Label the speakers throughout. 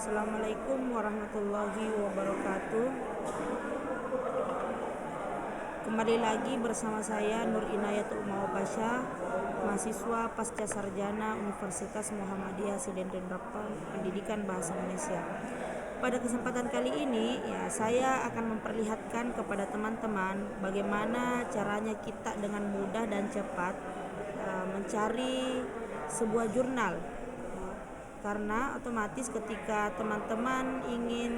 Speaker 1: Assalamualaikum warahmatullahi wabarakatuh. Kembali lagi bersama saya Nur Inayatul Mawapasya, mahasiswa pasca sarjana Universitas Muhammadiyah Sidenrendapan Pendidikan Bahasa Indonesia. Pada kesempatan kali ini saya akan memperlihatkan kepada teman-teman bagaimana caranya kita dengan mudah dan cepat mencari sebuah jurnal. Karena otomatis ketika teman-teman ingin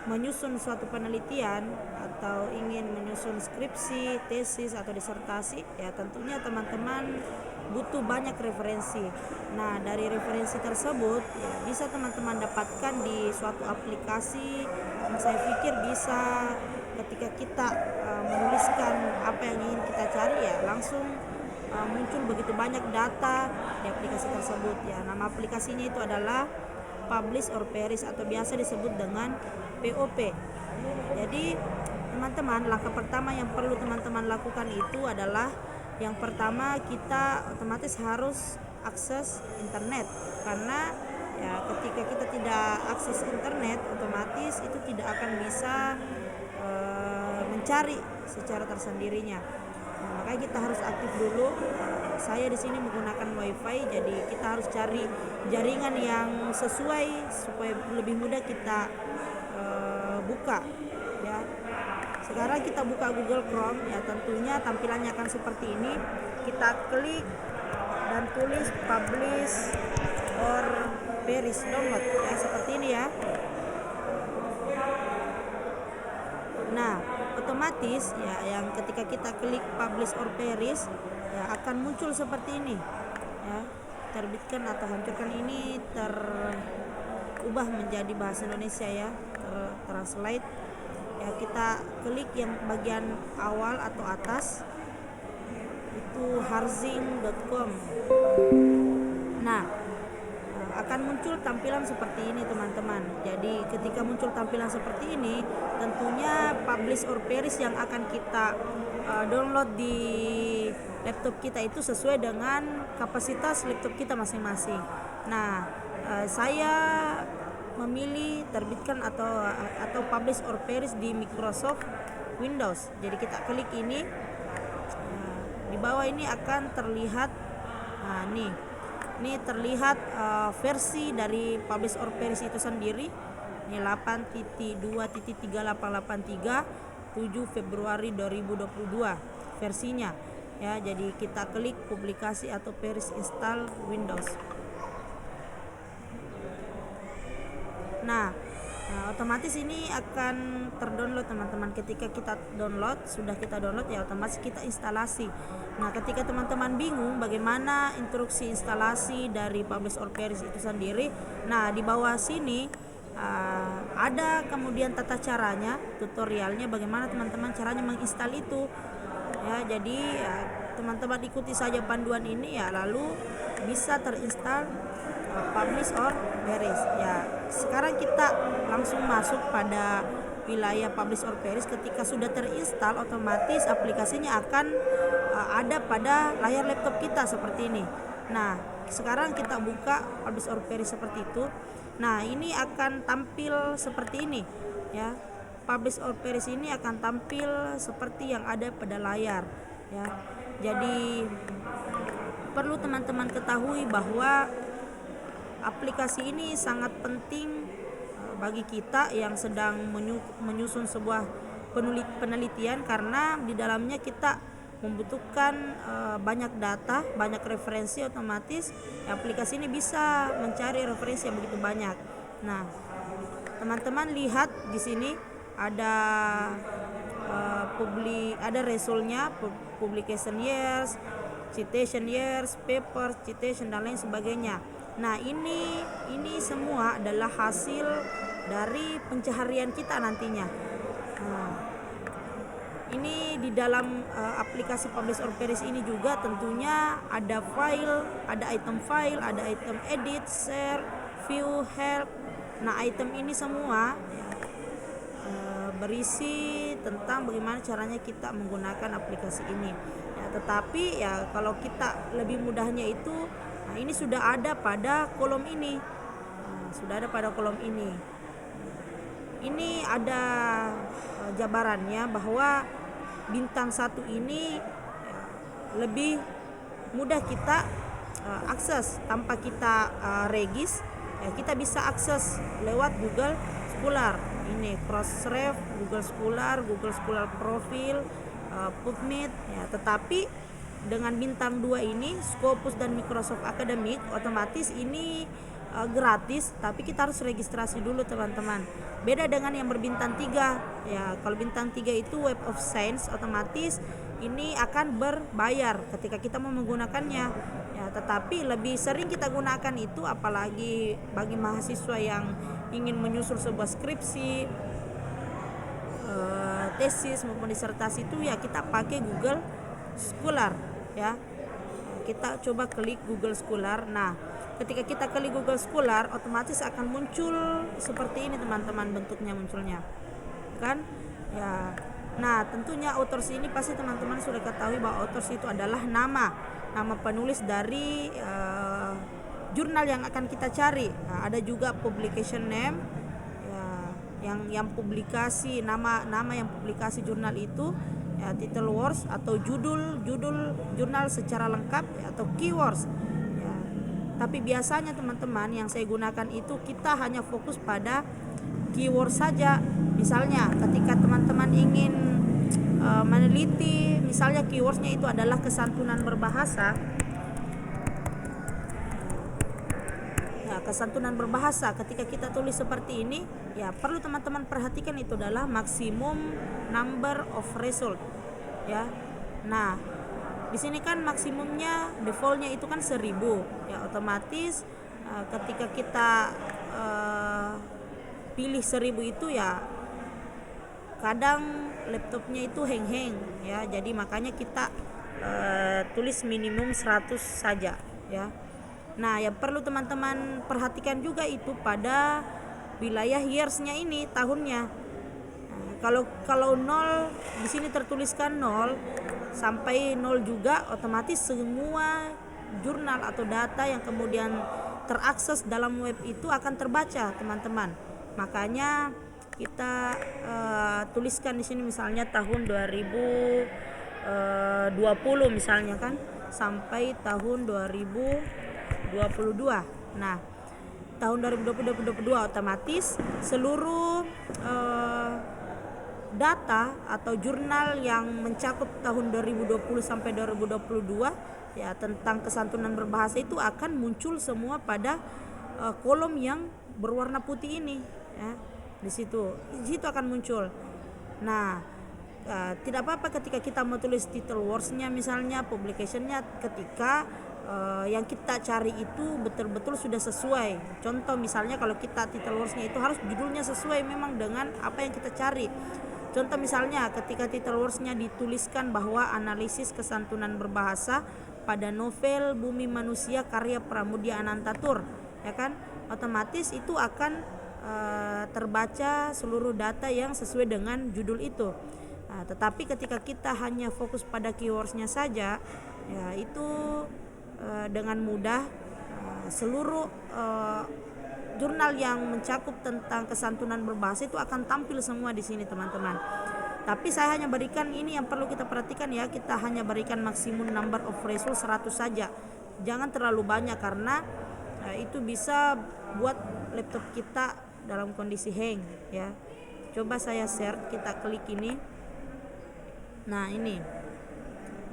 Speaker 1: menyusun suatu penelitian atau ingin menyusun skripsi, tesis atau disertasi, tentunya teman-teman butuh banyak referensi. Nah, dari referensi tersebut bisa teman-teman dapatkan di suatu aplikasi yang saya pikir bisa ketika kita menuliskan apa yang ingin kita cari langsung muncul begitu banyak data di aplikasi tersebut. Nama aplikasinya itu adalah Publish or Perish atau biasa disebut dengan POP. Jadi teman-teman, langkah pertama yang perlu teman-teman lakukan itu adalah yang pertama kita otomatis harus akses internet, karena ketika kita tidak akses internet otomatis itu tidak akan bisa mencari secara tersendirinya. Makanya kita harus aktif dulu. Saya di sini menggunakan WiFi, jadi kita harus cari jaringan yang sesuai supaya lebih mudah kita buka. Sekarang kita buka Google Chrome, tentunya tampilannya akan seperti ini. Kita klik dan tulis Publish or Perish download, seperti ini ya. Nah, otomatis yang ketika kita klik Publish or Perish akan muncul seperti ini. Terbitkan atau hancurkan ini terubah menjadi bahasa Indonesia translate. Kita klik yang bagian awal atau atas itu harzing.com. Nah, akan muncul tampilan seperti ini teman-teman. Jadi ketika muncul tampilan seperti ini, tentunya Publish or Perish yang akan kita download di laptop kita itu sesuai dengan kapasitas laptop kita masing-masing. Nah, saya memilih terbitkan atau Publish or Perish di Microsoft Windows. Jadi kita klik ini, di bawah ini akan terlihat ini terlihat versi dari Publish or Perish itu sendiri. Ini 8.2.3883 7 Februari 2022 versinya. Jadi kita klik publikasi atau perish install Windows. Nah, otomatis ini akan terdownload teman-teman. Ketika kita sudah kita download otomatis kita instalasi. Nah, ketika teman-teman bingung bagaimana instruksi instalasi dari Publish or Perish itu sendiri, nah di bawah sini ada kemudian tata caranya, tutorialnya bagaimana teman-teman caranya menginstal itu. Jadi teman-teman ikuti saja panduan ini lalu bisa terinstall Publish or Perish. Sekarang kita langsung masuk pada wilayah Publish or Perish. Ketika sudah terinstall, otomatis aplikasinya akan ada pada layar laptop kita seperti ini. Nah, sekarang kita buka Publish or Perish seperti itu. Nah, ini akan tampil seperti ini Publish or Perish ini akan tampil seperti yang ada pada layar Jadi perlu teman-teman ketahui bahwa aplikasi ini sangat penting bagi kita yang sedang menyusun sebuah penelitian, karena di dalamnya kita membutuhkan banyak data, banyak referensi. Otomatis aplikasi ini bisa mencari referensi yang begitu banyak. Nah, teman-teman lihat di sini ada ada resultnya, publication years, citation years, paper, citation dan lain sebagainya. Nah, ini semua adalah hasil dari pencaharian kita nantinya. Nah, ini di dalam aplikasi Publish or Perish ini juga tentunya ada file, ada item file, ada item edit, share, view, help. Nah, item ini semua berisi tentang bagaimana caranya kita menggunakan aplikasi ini. Tetapi kalau kita lebih mudahnya itu, ini sudah ada pada kolom ini. sudah ada pada kolom ini. Ini ada jabarannya bahwa bintang 1 ini lebih mudah kita akses tanpa kita regis. Kita bisa akses lewat Google Scholar. Ini Crossref, Google Scholar Profile, PubMed ya. Tetapi dengan bintang 2 ini, Scopus dan Microsoft Academic, otomatis ini gratis, tapi kita harus registrasi dulu teman-teman. Beda dengan yang berbintang 3 ya. Kalau bintang 3 itu Web of Science, otomatis ini akan berbayar ketika kita mau menggunakannya ya. Tetapi lebih sering kita gunakan itu, apalagi bagi mahasiswa yang ingin menyusun sebuah skripsi, tesis maupun disertasi, itu ya kita pakai Google Scholar ya. Kita coba klik Google Scholar. Nah, ketika kita klik Google Scholar, otomatis akan muncul seperti ini teman-teman, bentuknya munculnya kan ya. Nah, tentunya authors ini pasti teman-teman sudah ketahui bahwa authors itu adalah nama penulis dari jurnal yang akan kita cari. Nah, ada juga publication name ya, yang publikasi, nama yang publikasi jurnal itu ya, title words atau judul jurnal secara lengkap ya, atau keywords ya. Tapi biasanya teman-teman yang saya gunakan itu kita hanya fokus pada keyword saja. Misalnya ketika teman-teman ingin meneliti, misalnya keywordsnya itu adalah kesantunan berbahasa ya, kesantunan berbahasa. Ketika kita tulis seperti ini ya, perlu teman-teman perhatikan itu adalah maksimum number of result ya. Nah, di sini kan maksimumnya, defaultnya itu kan 1000 ya. Otomatis ketika kita pilih 1000 itu ya, kadang laptopnya itu hang ya. Jadi makanya kita tulis minimum 100 saja ya. Nah, yang perlu teman-teman perhatikan juga itu pada wilayah years-nya ini, tahunnya. Nah, kalau 0 di sini tertuliskan 0 sampai 0 juga, otomatis semua jurnal atau data yang kemudian terakses dalam web itu akan terbaca, teman-teman. Makanya kita tuliskan di sini misalnya tahun 2020 misalnya kan, sampai tahun 2022. Nah, tahun 2022 otomatis seluruh data atau jurnal yang mencakup tahun 2020 sampai 2022 ya, tentang kesantunan berbahasa itu akan muncul semua pada kolom yang berwarna putih ini ya. Di situ akan muncul. Nah, tidak apa-apa ketika kita mau tulis title words-nya misalnya, publication-nya, ketika yang kita cari itu betul-betul sudah sesuai. Contoh misalnya kalau kita title words-nya itu harus judulnya sesuai memang dengan apa yang kita cari. Contoh misalnya ketika title words-nya dituliskan bahwa analisis kesantunan berbahasa pada novel Bumi Manusia karya Pramudia Anantatur ya kan, otomatis itu akan terbaca seluruh data yang sesuai dengan judul itu. Nah, tetapi ketika kita hanya fokus pada keywords-nya saja ya, itu dengan mudah seluruh jurnal yang mencakup tentang kesantunan berbahasa itu akan tampil semua di sini teman-teman. Tapi saya hanya berikan ini yang perlu kita perhatikan ya, kita hanya berikan maksimum number of result 100 saja. Jangan terlalu banyak karena itu bisa buat laptop kita dalam kondisi hang ya. Coba saya share, kita klik ini. Nah, ini.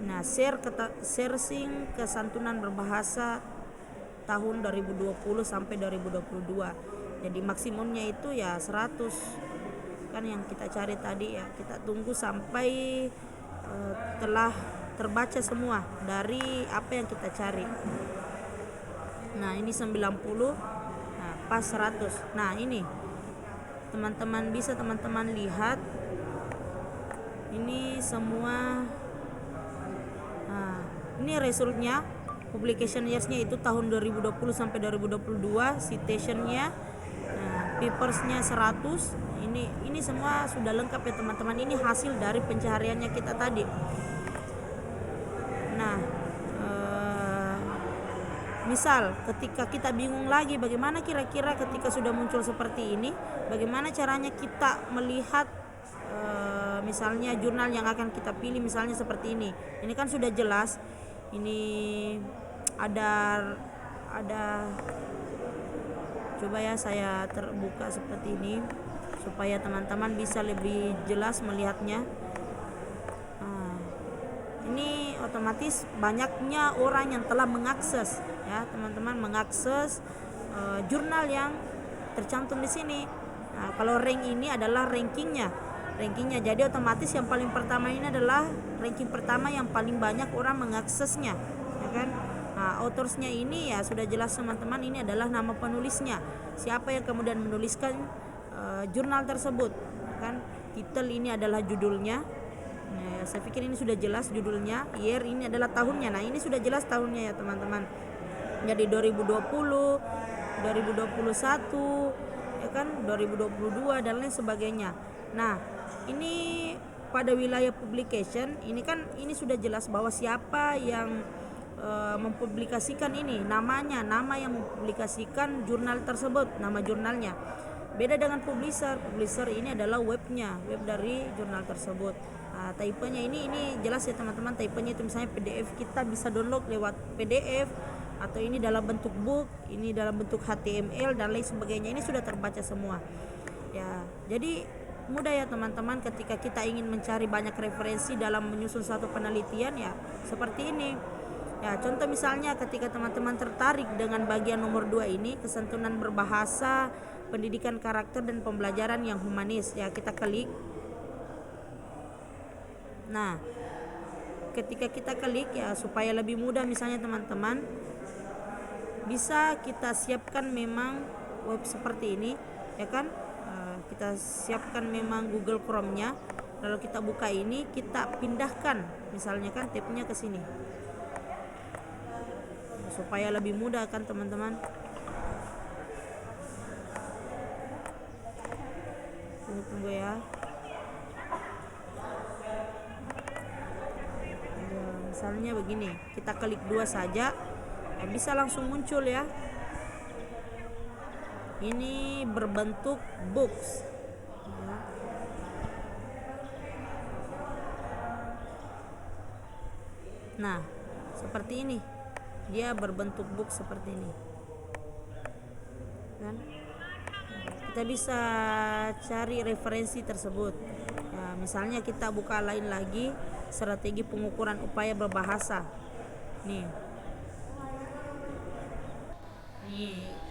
Speaker 1: Nah, searching kesantunan berbahasa tahun 2020 sampai 2022. Jadi maksimumnya itu ya 100. Kan yang kita cari tadi ya. Kita tunggu sampai telah terbaca semua dari apa yang kita cari. Nah, ini 90. Nah, pas 100. Nah, ini teman-teman bisa lihat ini semua. Nah, ini resultnya, publication years-nya itu tahun 2020 sampai 2022, citation-nya, papersnya 100. Ini semua sudah lengkap ya teman-teman. Ini hasil dari pencahariannya kita tadi. Nah, Misal ketika kita bingung lagi bagaimana kira-kira ketika sudah muncul seperti ini, bagaimana caranya kita melihat misalnya jurnal yang akan kita pilih, misalnya seperti ini. Ini kan sudah jelas. Ini ada coba ya saya terbuka seperti ini supaya teman-teman bisa lebih jelas melihatnya. Ini otomatis banyaknya orang yang telah mengakses, ya teman-teman, mengakses jurnal yang tercantum di sini. Nah, kalau rank ini adalah rankingnya. Jadi otomatis yang paling pertama ini adalah ranking pertama yang paling banyak orang mengaksesnya, ya kan? Nah, autorsnya ini ya sudah jelas teman-teman, ini adalah nama penulisnya. Siapa yang kemudian menuliskan jurnal tersebut, ya kan? Titel ini adalah judulnya. Nah, saya pikir ini sudah jelas judulnya. Year ini adalah tahunnya. Nah, ini sudah jelas tahunnya ya teman-teman. Jadi 2020, 2021, ya kan, 2022 dan lain sebagainya. Nah, ini pada wilayah publication ini kan ini sudah jelas bahwa siapa yang mempublikasikan ini, namanya, nama yang mempublikasikan jurnal tersebut, nama jurnalnya. Beda dengan publisher ini adalah web dari jurnal tersebut. Nah, typenya ini jelas ya teman-teman, typenya itu misalnya PDF, kita bisa download lewat PDF, atau ini dalam bentuk book, ini dalam bentuk HTML dan lain sebagainya. Ini sudah terbaca semua. Ya, jadi mudah ya teman-teman ketika kita ingin mencari banyak referensi dalam menyusun satu penelitian, ya seperti ini. Ya, contoh misalnya ketika teman-teman tertarik dengan bagian nomor 2 ini, kesantunan berbahasa, pendidikan karakter dan pembelajaran yang humanis, ya kita klik. Nah, ketika kita klik ya supaya lebih mudah, misalnya teman-teman bisa kita siapkan memang web seperti ini, ya kan? Kita siapkan memang Google Chrome-nya, lalu kita buka ini, kita pindahkan misalnya kan tab-nya ke sini supaya lebih mudah kan teman-teman. Tunggu ya. Misalnya begini, kita klik 2 saja, ya bisa langsung muncul ya. Ini berbentuk books. Nah, seperti ini. Dia berbentuk book seperti ini. Kan? Kita bisa cari referensi tersebut. Ya, misalnya kita buka lain lagi, strategi pengukuran upaya berbahasa. Nih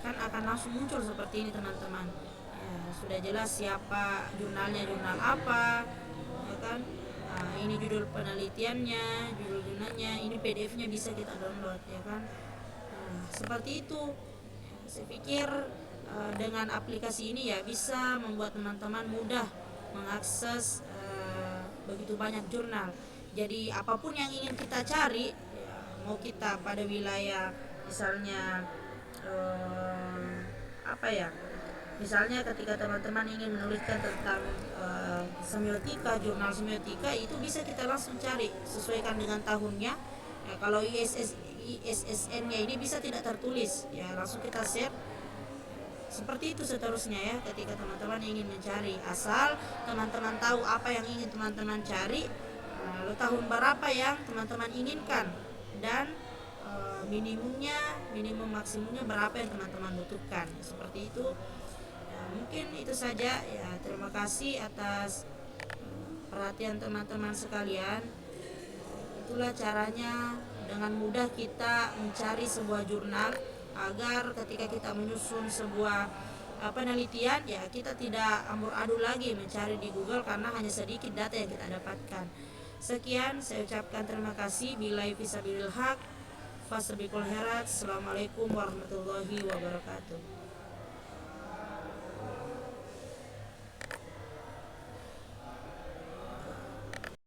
Speaker 1: kan akan langsung muncul seperti ini teman-teman. Ya, sudah jelas siapa jurnalnya, jurnal apa, ya kan? Nah, ini judul penelitiannya, judul jurnalnya, ini PDF-nya bisa kita download, ya kan? Nah, seperti itu. Saya pikir dengan aplikasi ini ya bisa membuat teman-teman mudah mengakses begitu banyak jurnal. Jadi apapun yang ingin kita cari, ya, mau kita pada wilayah misalnya misalnya ketika teman-teman ingin menuliskan tentang semiotika, jurnal semiotika, itu bisa kita langsung cari, sesuaikan dengan tahunnya. Ya, kalau ISSN-nya ini bisa tidak tertulis, ya langsung kita share. Seperti itu seterusnya ya, ketika teman-teman ingin mencari, asal teman-teman tahu apa yang ingin teman-teman cari, lalu tahun berapa yang teman-teman inginkan, dan minimum maksimumnya berapa yang teman-teman butuhkan. Seperti itu ya, mungkin itu saja ya. Terima kasih atas perhatian teman-teman sekalian. Itulah caranya dengan mudah kita mencari sebuah jurnal, agar ketika kita menyusun sebuah penelitian ya kita tidak amburadul lagi mencari di Google karena hanya sedikit data yang kita dapatkan. Sekian, saya ucapkan terima kasih. Billahi fisabilil haq. Assalamualaikum warahmatullahi wabarakatuh.